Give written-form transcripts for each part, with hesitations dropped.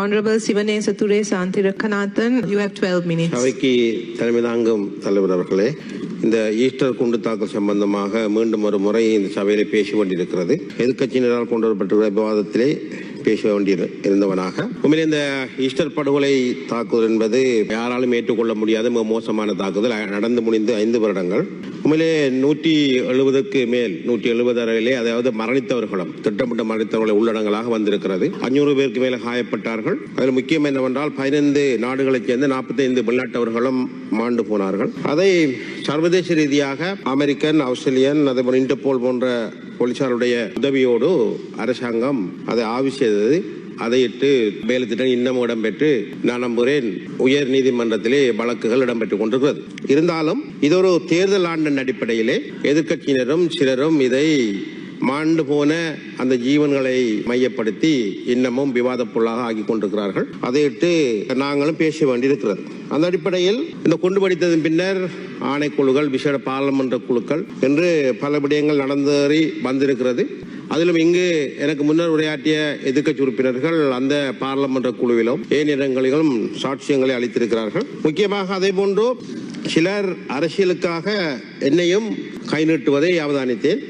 Honorable Sivanesa Ture Santirakkanathan, you have 12 minutes. அவைக்கு தலைமை தாங்கும் தலைவர் அவர்களே, இந்த ஈஸ்டர் குண்டு தாக்கல் சம்பந்தமாக மீண்டும் ஒரு முறை இந்த சபையிலே பேச வேண்டியிருக்கிறது. எதிர்க்கட்சியினரால் கொண்டு வரப்பட்டுள்ள விவாதத்திலே பேச வேண்டியிருந்தவனாக உண்மையிலே இந்த ஈஸ்டர் படுகொலை தாக்குதல் என்பது யாராலும் ஏற்றுக்கொள்ள முடியாத மிக மோசமான தாக்குதல். நடந்து முடிந்து 5 வருடங்கள். உண்மையிலே 170க்கு மேல் 170 அறையிலே, அதாவது மரணித்தவர்களும் திட்டமிட்ட மரணித்தவர்களை உள்ளடங்களாக வந்திருக்கிறது. 500 பேருக்கு மேல காயப்பட்டார்கள். அதில் முக்கியம் என்னவென்றால் 15 நாடுகளைச் சேர்ந்த 45 வெளிநாட்டவர்களும் மாண்டு போனார்கள். அதை சர்வதேச ரீதியாக அமெரிக்கன், ஆஸ்திரேலியன், அதேபோல் இன்டர்போல் போன்ற போலீசாருடைய உதவியோடு அரசாங்கம் அதை ஆய்வு செய்தது. அதையிட்டு வேலைத்திட்டம் இன்னமும் இடம்பெற்று நான் நம்புகிறேன் உயர் நீதிமன்றத்திலே வழக்குகள் இடம்பெற்றுக் கொண்டிருக்கிறது. இருந்தாலும் இது ஒரு தேர்தல் ஆண்டின் அடிப்படையிலே எதிர்க்கட்சியினரும் சிலரும் இதை மாண்டு போன அந்த ஜீவன்களை மையப்படுத்தி இன்னமும் விவாத பொருளாக ஆக்கி கொண்டிருக்கிறார்கள். அதையிட்டு நாங்களும் பேச வேண்டியிருக்கிறது. அந்த அடிப்படையில் இந்த குண்டு வெடித்ததன் பின்னர் ஆணைக்குழுக்கள், விசேட பாராளுமன்ற குழுக்கள் என்று பல விடயங்கள் நடந்தேறி வந்திருக்கிறது. அதிலும் இங்கு எனக்கு முன்னர் உரையாற்றிய எதிர்க்கட்சி உறுப்பினர்கள் அந்த பாராளுமன்ற குழுவிலும் இடங்களிலும் சாட்சியங்களை அளித்திருக்கிறார்கள். முக்கியமாக அதே போன்று சிலர் அரசியலுக்காக என்னையும் கை நீட்டுவதை அவதானித்தேன்.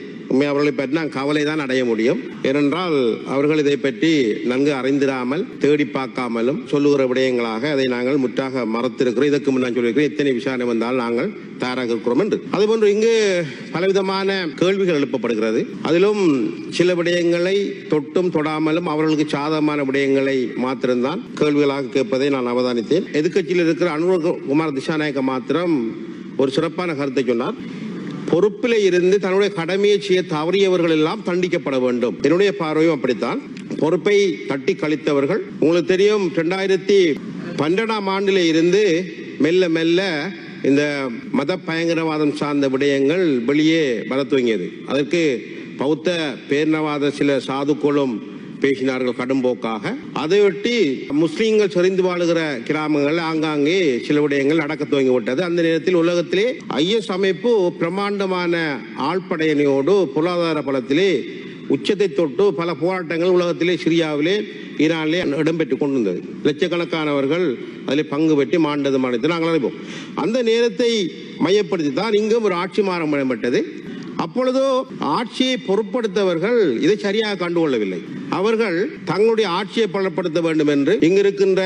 அவர்களை பற்றி நான் கவலை தான் அடைய முடியும். ஏனென்றால் அவர்கள் இதை பற்றி நன்கு அறிந்திராமல் தேடி பார்க்காமலும் சொல்லுகிற விடயங்களாக அதை நாங்கள் முற்றாக மறத்திருக்கிறோம். இதற்கு முன்னால் சொல்லியிருக்கிறோம், எத்தனை விசாரணை வந்தால் நாங்கள் தயாராக இருக்கிறோம் என்று. அதுபோன்று இங்கு பலவிதமான கேள்விகள் எழுப்பப்படுகிறது. அதிலும் சில விடயங்களை தொட்டும் தொடாமலும் அவர்களுக்கு சாதகமான விடயங்களை மாத்திரம்தான் கேள்விகளாக கேட்பதை நான் அவதானித்தேன். எதிர்க்கட்சியில் இருக்கிற அனுரகுமார் திசாநாயக்க மாத்திரம் ஒரு சிறப்பான கருத்தை சொன்னார். பொறுப்பில் இருந்து தன்னுடைய கடமையை செய்ய தவறியவர்கள் எல்லாம் தண்டிக்கப்பட வேண்டும். என்னுடைய பார்வையும் அப்படித்தான். பொறுப்பை தட்டி கழித்தவர்கள், உங்களுக்கு தெரியும், 2012ஆம் ஆண்டிலே இருந்து மெல்ல மெல்ல இந்த மத பயங்கரவாதம் சார்ந்த விடயங்கள் வெளியே வர துவங்கியது. அதற்கு பௌத்த பேரினவாத சில சாதுக்களும் பேசினார்கள் கடும்போக்காக. அதையொட்டி முஸ்லீம்கள் செறிந்து வாழுகிற கிராமங்கள் ஆங்காங்கே சில விடயங்கள் நடக்க துவங்கிவிட்டது. அந்த நேரத்தில் உலகத்திலே IS அமைப்பு பிரமாண்டமான ஆழ்படையணியோடு பொருளாதார பலத்திலே உச்சத்தை தொட்டு பல போராட்டங்கள் உலகத்திலே, சிரியாவிலே, ஈரானிலே இடம்பெற்றுக் கொண்டிருந்தது. லட்சக்கணக்கானவர்கள் அதில் பங்கு பெற்று மாண்டது நாங்கள் அறிவோம். அந்த நேரத்தை மையப்படுத்தி தான் இங்கும் ஒரு ஆட்சி மாறம் இடம்பெற்றது. அப்பொழுதோ ஆட்சியை பொருட்படுத்தவர்கள் இதை சரியாக கண்டுகொள்ளவில்லை. அவர்கள் தங்களுடைய ஆட்சியை பலப்படுத்த வேண்டும் என்று இங்கிருக்கின்ற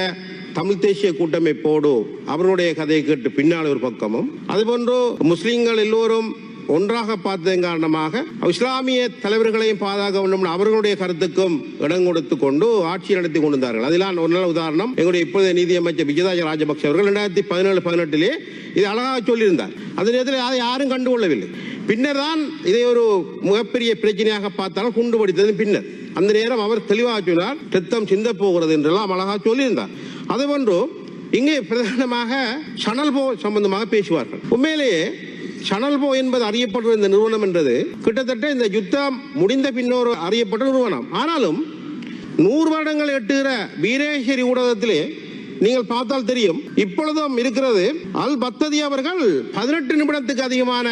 தமிழ் தேசிய கூட்டமைப்போடு அவர்களுடைய கதையை கேட்டு பின்னால் ஒரு பக்கமும், அதுபோன்று முஸ்லிம்கள் எல்லோரும் ஒன்றாக பார்த்ததன் காரணமாக இஸ்லாமிய தலைவர்களையும் பாதுகாக்க வேண்டும் அவர்களுடைய கருத்துக்கும் இடம் கொடுத்து கொண்டு ஆட்சி நடத்தி கொண்டிருந்தார்கள். அதில் ஒரு நல்ல உதாரணம் எங்களுடைய இப்போதைய நீதியமைச்சர் விஜயதாச ராஜபக்ச அவர்கள் 2017-18 இது அழகாக சொல்லியிருந்தார். அந்த நேரத்தில் அதை யாரும் கண்டுகொள்ளவில்லை. பின்னர் தான் இதை ஒரு மிகப்பெரிய பிரச்சனையாக பார்த்தாலும் குண்டு வெடித்தது பின்னர். அந்த நேரம் அவர் தெளிவாக சொன்னார், ரத்தம் சிந்த போகிறது என்றெல்லாம் அழகாக சொல்லியிருந்தார். அதுபோன்று இங்கே பிரதானமாக சணல் போ சம்பந்தமாக பேசுவார்கள். உண்மையிலேயே சணல் போ என்பது அறியப்படுற இந்த நிறுவனம் என்றது கிட்டத்தட்ட இந்த யுத்தம் முடிந்த பின்னோர் அறியப்பட்ட நிறுவனம். ஆனாலும் 100 வருடங்கள் எட்டுகிற வீரேஸ்வரி ஊடகத்திலே நீங்கள் பார்த்தால் தெரியும், இப்பொழுதும் இருக்கிறது. அல் பக்ததி அவர்கள் 18 நிமிடத்துக்கு அதிகமான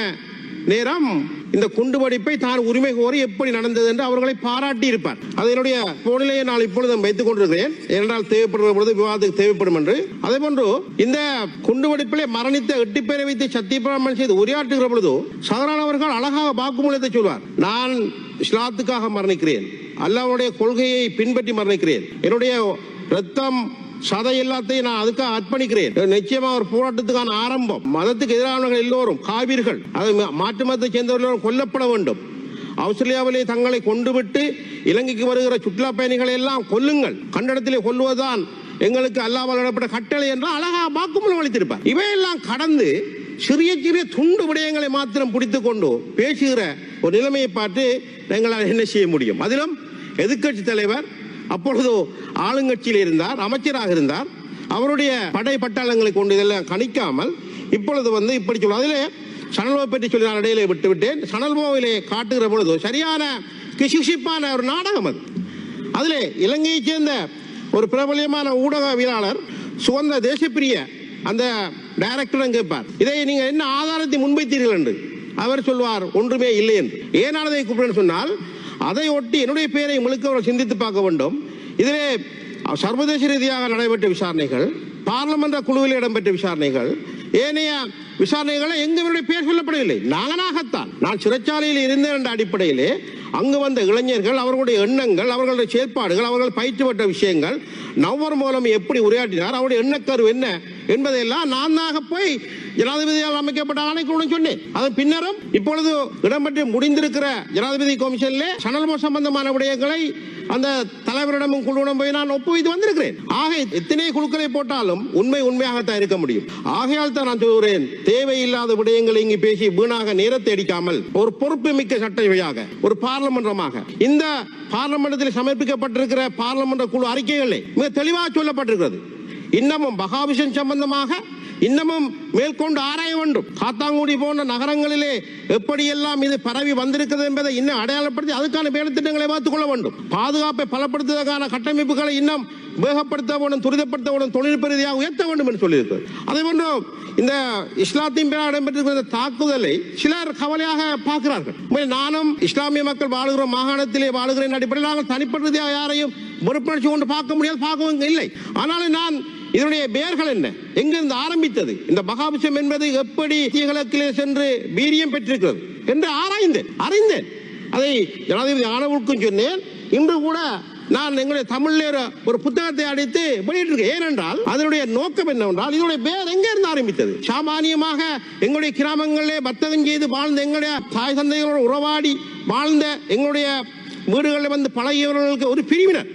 நேரம் இந்த குண்டுவெடிப்பை தான் உரிமை கோரி எப்படி நடந்தது என்று அவர்களை பாராட்டி இருப்பார். அதனுடைய போனிலையை நான் இப்பொழுதும் வைத்துக் கொண்டிருக்கிறேன். ஏனென்றால் தேவைப்படுகிற பொழுது விவாதத்துக்கு தேவைப்படும் என்று. அதே போன்று இந்த குண்டுவெடிப்பிலே மரணித்த 8 பேரை வைத்து சத்தியப்பிரமாணம் செய்து உரையாற்றுகிற பொழுது சாதாரணவர்கள் அழகாக வாக்குமூலத்தை சொல்வார். நான் இஸ்லாத்துக்காக மரணிக்கிறேன், அல்லாஹ்வுடைய கொள்கையை பின்பற்றி மரணிக்கிறேன், என்னுடைய ரத்தம் சதை எல்லாத்தையும் நான் அதுக்காக அர்ப்பணிக்கிறேன். நிச்சயமா ஒரு போராட்டத்துக்கான ஆரம்பம். மதத்துக்கு எதிரானவர்கள் எல்லோரும் காவிர்கள், மாற்று மதத்தை சேர்ந்தவர்கள் கொல்லப்பட வேண்டும். ஆஸ்திரேலியாவிலே தங்களை கொண்டுவிட்டு இலங்கைக்கு வருகிற சுற்றுலா பயணிகளை எல்லாம் கொல்லுங்கள், கண்டடத்திலே கொல்லுவதுதான் எங்களுக்கு அல்லாஹ்வால் இடப்பட்ட கட்டளை என்றால் அழகா வாக்குமூலம் அளித்திருப்பார். இவையெல்லாம் கடந்து சிறிய சிறிய துண்டு விடயங்களை மாத்திரம் பிடித்துக் கொண்டு பேசுகிற ஒரு நிலைமையை பார்த்து எங்களால் என்ன செய்ய முடியும்? அதிலும் எதிர்க்கட்சி தலைவர் அப்பொழுது ஆளுங்கட்சியில் இருந்தார், அமைச்சராக இருந்தார். அவருடைய படை பட்டாளங்களை கொண்டு இதெல்லாம் கணிக்காமல் இப்பொழுது இப்படி சொல்ல. அதிலே சணல்போ பற்றி சொல்லி நான் இடையிலே விட்டுவிட்டேன். சணல்போவிலே காட்டுகிற பொழுது சரியான கிசுகிசுப்பான ஒரு நாடகம் அது. அதிலே இலங்கையைச் சேர்ந்த ஒரு பிரபலியமான ஊடகவியலாளர் சுதந்திர தேசப்பிரிய அந்த டைரக்டரும் கேட்பார், இதை நீங்க என்ன ஆதாரத்தை முன்வைத்தீர்கள் என்று. அவர் சொல்வார், ஒன்றுமே இல்லை என்று. ஏனானதை கூப்பிடுன்னு சொன்னால் அதை ஒட்டி என்னுடைய பேரை முழுக்க சிந்தித்து பார்க்க வேண்டும். இதிலே சர்வதேச ரீதியாக நடைபெற்ற விசாரணைகள், பார்லமென்ற குழுவில் இடம்பெற்ற விசாரணைகள், ஏனைய விசாரணைகளை எங்களுடைய பெயர் சொல்லப்படவில்லை. நான் சிறைச்சாலையில் இருந்தேன் என்ற அடிப்படையிலே அங்கு வந்த இளைஞர்கள், அவர்களுடைய எண்ணங்கள், அவர்களுடைய செயற்பாடுகள், அவர்கள் பயிற்றுப்பட்ட விஷயங்கள், நவம்பர் மூலம் எப்படி உரையாற்றினார், அவருடைய எண்ணக்கரு என்ன என்பதையெல்லாம் நான் போய் ஜனாதிபதியால் அமைக்கப்பட்ட ஆணைக்குழுடன் சொன்னேன். அதன் பின்னரும் இப்பொழுது இடம்பெற்று முடிந்திருக்கிற ஜனாதிபதி கமிஷனிலே சணல் சம்பந்தமான விடயங்களை அந்த தலைவரிடமும் குழுவிடம் போய் நான் ஒப்புவித்து வந்திருக்கிறேன். ஆக எத்தனை குழுக்களை போட்டாலும் உண்மையாகத்தான் இருக்க முடியும். ஆகையால் தான் நான் சொல்கிறேன், தேவையில்லாத விடயங்களை இங்கு பேசி வீணாக நேரத்தை அடிக்காமல் ஒரு பொறுப்பு மிக்க சட்டசபையாக, ஒரு பார்லமென்றமாக, இந்த பார்லமெண்டத்தில் சமர்ப்பிக்கப்பட்டிருக்கிற பார்லமென்ற குழு அறிக்கைகளை மிக தெளிவாக சொல்லப்பட்டிருக்கிறது. இன்னமும் பகாபிஷன் சம்பந்தமாக இன்னமும் மேற்கொண்டு ஆராய வேண்டும். காத்தாங்குடி போன்ற நகரங்களிலே எப்படியெல்லாம் இது பரவி வந்திருக்கிறது என்பதை இன்னும் அடையாளப்படுத்தி அதுக்கான வேலைத்திட்டங்களை பார்த்துக் கொள்ள வேண்டும். பாதுகாப்பை பலப்படுத்துவதற்கான கட்டமைப்புகளை இன்னும் வேகப்படுத்த வேண்டும், துரிதப்படுத்த வேண்டும், தொழில்நுட்ப ரீதியாக உயர்த்த வேண்டும் என்று சொல்லியிருக்கிறது. அதே போன்று இந்த இஸ்லாத்தின் பேரால் இடம்பெற்றிருக்கிற தாக்குதலை சிலர் கவலையாக பார்க்கிறார்கள். நானும் இஸ்லாமிய மக்கள் வாழுகிற மாகாணத்திலே வாழ்கிறேன் அடிப்படையில் நாங்கள் தனிப்பட்ட ரீதியாக யாரையும் வெறுப்படைச்சு கொண்டு பார்க்க முடியாது, பார்க்கவும் இல்லை. ஆனாலும் நான் இதனுடைய பெயர்கள் என்ன, எங்கிருந்து ஆரம்பித்தது, இந்த மகாபிஷம் என்பது எப்படி கிழக்கிலே சென்று வீரியம் பெற்றிருக்கிறது என்று அறிந்தேன். அதை ஜனாதிபதி ஆனவுக்கும் சொன்னேன். இன்று கூட நான் எங்களுடைய தமிழில் ஒரு புத்தகத்தை அடித்து வெளியிட்டிருக்கேன். ஏனென்றால் அதனுடைய நோக்கம் என்னவென்றால் இதனுடைய பெயர் எங்கே இருந்து ஆரம்பித்தது. சாமானியமாக எங்களுடைய கிராமங்களிலே வர்த்தகம் செய்து வாழ்ந்த, எங்களுடைய தாய் தந்தைகளோடு உறவாடி வாழ்ந்த, எங்களுடைய வீடுகளில் வந்து பழகியவர்களுக்கு ஒரு பிரிவினர்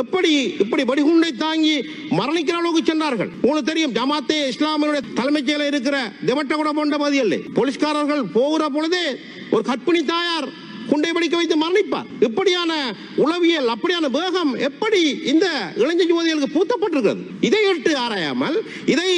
இப்படி வெடிகுண்டை தாங்கி மரணிக்கிற அளவுக்கு சென்றார்கள். உங்களுக்கு தெரியும், ஜமாத்தே இஸ்லாமிய தலைமைச் செயலர் இருக்கிற தெமட்டகுட போன்ற பகுதிகளில் போலீஸ்காரர்கள் போகிற பொழுதே ஒரு கற்பிணி தாயார் குண்டை படிக்க வைத்து மரணிப்பார். இப்படியான உளவியல், அப்படியான வேகம் எப்படி இந்த இளைஞர் யுவதிகளுக்கு பூத்தப்பட்டிருக்கிறது? இதை இட்டு ஆராயாமல், இதை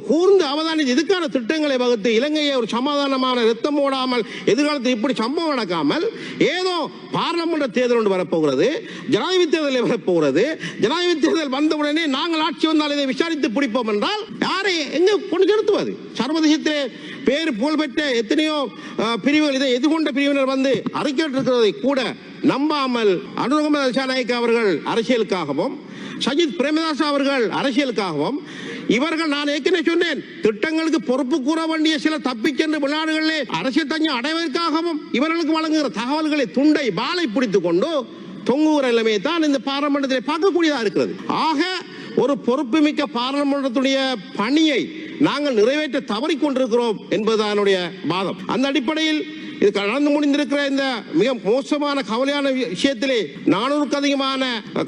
கூர்ந்து அவதானித்து இதுக்கான திட்டங்களை வகுத்து இலங்கையை ஒரு சமாதானமான ரத்தம் ஓடாமல் எதிர்காலத்தில் இப்படி சம்பவம் நடக்காமல், ஏதோ பார்லமெண்ட் தேர்தல் ஒன்று வரப்போகிறது, ஜனாதிபதி தேர்தல் வரப்போகிறது, ஜனாதிபதி தேர்தல் வந்தவுடனே நாங்கள் ஆட்சி வந்தால் இதை விசாரித்து பிடிப்போம் என்றால் யாரை எங்கு கொண்டு செலுத்துவது? சர்வதேசத்திலே பேர் புகழ்பெற்ற எத்தனையோ பிரிவுகள், இதை எதிர்கொண்ட பிரிவினர் வந்து அறிக்கையிட்டிருக்கிறதை கூட நம்பாமல் அனுரகுமார திசாநாயக்க அவர்கள் அரசியலுக்காகவும், சஜித் பிரேமதாஸ் அவர்கள் அரசியலுக்காகவும், இவர்கள், நான் ஏற்கனவே சொன்னேன், திட்டங்களுக்கு பொறுப்பு கூற வேண்டிய சில தப்பிச்சென்று வெளிநாடுகளிலே அரசியல் தஞ்சம் அடைவதற்காகவும் இவர்களுக்கு வழங்குகிற தகவல்களை துண்டை பாலை பிடித்துக் கொண்டு தொங்குகிற நிலைமையை தான் இந்த பாராளுமன்றத்தில் பார்க்கக்கூடியதாக இருக்கிறது. ஆக ஒரு பொறுப்புமிக்க பாராளுமன்றத்துடைய பணியை நாங்கள் நிறைவேற்ற தவறிக்கொண்டிருக்கிறோம் என்பதுதான் வாதம். அந்த அடிப்படையில் இது நடந்து முடிந்திருக்கிற இந்த மிக மோசமான கவலையான விஷயத்திலே 400க்கு அதிகமான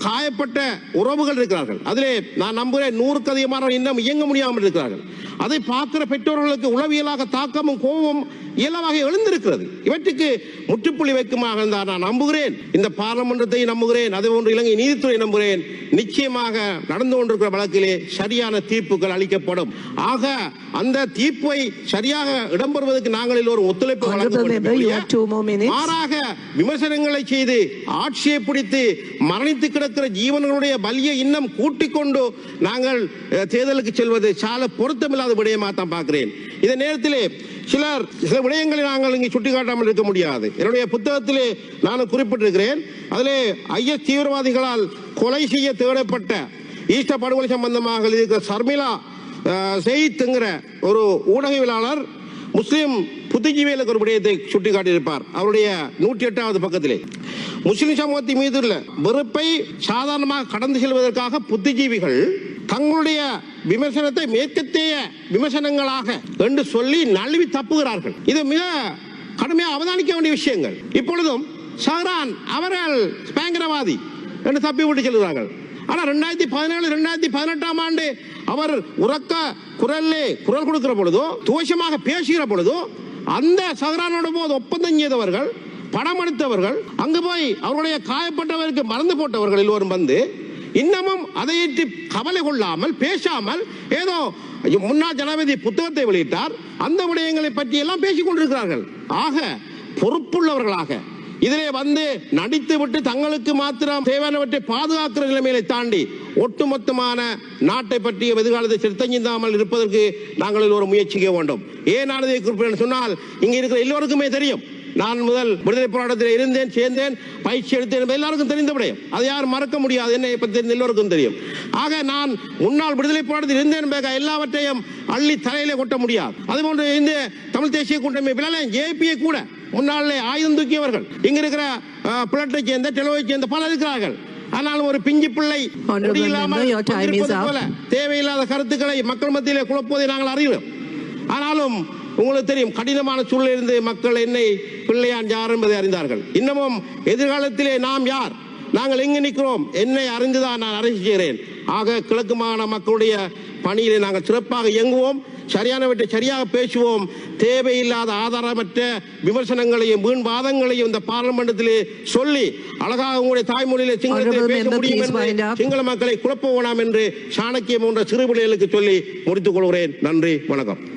காயப்பட்ட உறவுகள் இருக்கிறார்கள். அதிலே நான் நம்புகிறேன் 100க்கு அதிகமான இன்னும் இயங்க முடியாமல் இருக்கிறார்கள். அதை பார்க்கிற பெற்றோர்களுக்கு உளவியலாக தாக்கமும் கோபமும் இயல்பாக எழுந்திருக்கிறது. இவற்றுக்கு முற்றுப்புள்ளி வைக்குமாக நான் நம்புகிறேன், இந்த பாராளுமன்றத்தை நம்புகிறேன், அதே போன்று இலங்கை நீதித்துறை நம்புகிறேன். நிச்சயமாக நடந்து கொண்டிருக்கிற வழக்கிலே சரியான தீர்ப்புகள் அளிக்கப்படும். ஆக அந்த தீர்ப்பை சரியாக இடம்பெறுவதற்கு நாங்கள் எல்லோரும் ஒத்துழைப்பு மாறாக விமர்சனங்களை செய்து ஆட்சியை பிடித்து மரணித்து கிடக்கிற ஜீவன்களுடைய பலியை இன்னும் கூட்டிக் கொண்டு நாங்கள் தேர்தலுக்கு செல்வது சால பொருத்தமில்லாத விடயமாக தான் பார்க்கிறேன். இந்த நேரத்திலே சில விடயங்களை நாங்கள் இங்கே சுட்டிக்காட்டாமல் இருக்க முடியாது. என்னுடைய புத்தகத்திலே நான் குறிப்பிட்டிருக்கிறேன். அதிலே IS தீவிரவாதிகளால் கொலை செய்ய தேடப்பட்ட ஈஸ்டர் படுகொலை சம்பந்தமாக இருக்கிற சர்மிளா செய்திங்கிற ஒரு ஊடகவியலாளர் முஸ்லிம் புத்திஜீவிகளுக்கு ஒரு விடயத்தை சுட்டிக்காட்டியிருப்பார். அவருடைய 108வது பக்கத்திலே முஸ்லிம் சமூகத்தின் மீது உள்ள வெறுப்பை சாதாரணமாக கடந்து செல்வதற்காக புத்திஜீவிகள் தங்களுடைய விமர்சனத்தை மேற்கத்திய விமர்சனங்களாக என்று சொல்லி நழுவி தப்புகிறார்கள். இது மிக கடுமையாக அவதானிக்க வேண்டிய விஷயங்கள். இப்பொழுதும் ஷஹ்ரான் அவர்கள் பயங்கரவாதி என்று தப்பி விட்டு செல்கிறார்கள். ஆனால் 2017 2018 ஆண்டு அவர் உறக்க குரல் கொடுக்கிற பொழுதோ, துவசமாக பேசுகிற பொழுதோ, அந்த ஷஹ்ரானோட போது ஒப்பந்தம் செய்தவர்கள், படம் எடுத்தவர்கள், அங்கு போய் அவருடைய காயப்பட்டவருக்கு மறந்து போட்டவர்கள் எல்லோரும் வந்து இன்னமும் அதையிட்டு கவலை கொள்ளாமல் பேசாமல் ஏதோ முன்னாள் ஜனாதிபதி புத்தகத்தை வெளியிட்டார், அந்த விடயங்களை பற்றி எல்லாம் பேசிக் கொண்டிருக்கிறார்கள். ஆக பொறுப்புள்ளவர்களாக இதிலே வந்து நடித்து விட்டு தங்களுக்கு மாத்திரம் தேவையானவற்றை பாதுகாக்கிற நிலைமையை தாண்டி ஒட்டுமொத்தமான நாட்டை பற்றிய எதிர்காலத்தை சித்தஞ்சிந்தாமல் இருப்பதற்கு நாங்கள் ஒரு முயற்சிக்க வேண்டும். ஏன் நான் இதை குறிப்பிட சொன்னால், இங்க இருக்கிற எல்லோருக்குமே தெரியும், நான் முதல் விடுதலை போராட்டத்தில் இருந்தேன், சேர்ந்தேன், பயிற்சி எடுத்தேன், எல்லாருக்கும் தெரிந்த விடயம். அதை யாரும் மறக்க முடியாது. என்னை பற்றி எல்லோருக்கும் தெரியும். ஆக நான் முன்னாள் விடுதலை போராட்டத்தில் இருந்தேன் என்பதாக எல்லாவற்றையும் அள்ளி தலையிலே கொட்ட முடியாது. அதுபோன்று இந்த தமிழ் தேசிய கூட்டமைப்பில் ஜேபியை கூட முன்னாலே ஆயுதம் தூக்கியவர்கள், இங்க இருக்கிற பிளட்டை சேர்ந்த டெலோவை சேர்ந்த பலர் இருக்கிறார்கள். ஆனால் ஒரு பிஞ்சு பிள்ளை தேவையில்லாத கருத்துக்களை மக்கள் மத்தியிலே குழப்புவதை நாங்கள் அறிவோம். ஆனாலும் உங்களுக்கு தெரியும், கடினமான சூழலில் இருந்து மக்கள் என்னை பிள்ளையான் யார் என்பதை அறிந்தார்கள். இன்னமும் எதிர்காலத்திலே நாம் யார், நாங்கள் எங்கு நிற்கிறோம், என்னை அறிந்துதான் நான் அரசு செய்கிறேன். ஆக கிழக்கு மாகாண மக்களுடைய பணியிலே நாங்கள் சிறப்பாக இயங்குவோம், சரியானவற்றை சரியாக பேசுவோம். தேவையில்லாத ஆதாரமற்ற விமர்சனங்களையும் வீண் வாதங்களையும் இந்த பார்லிமெண்டத்திலே சொல்லி அழகாக உங்களுடைய தாய்மொழியிலே சிங்களத்திலே பேச முடியும் என்று சிங்கள மக்களை குழப்ப வேண்டாம் என்று சாணக்கியம் போன்ற சிறுபிள்ளைகளுக்கு சொல்லி முடித்துக் கொள்கிறேன். நன்றி, வணக்கம்.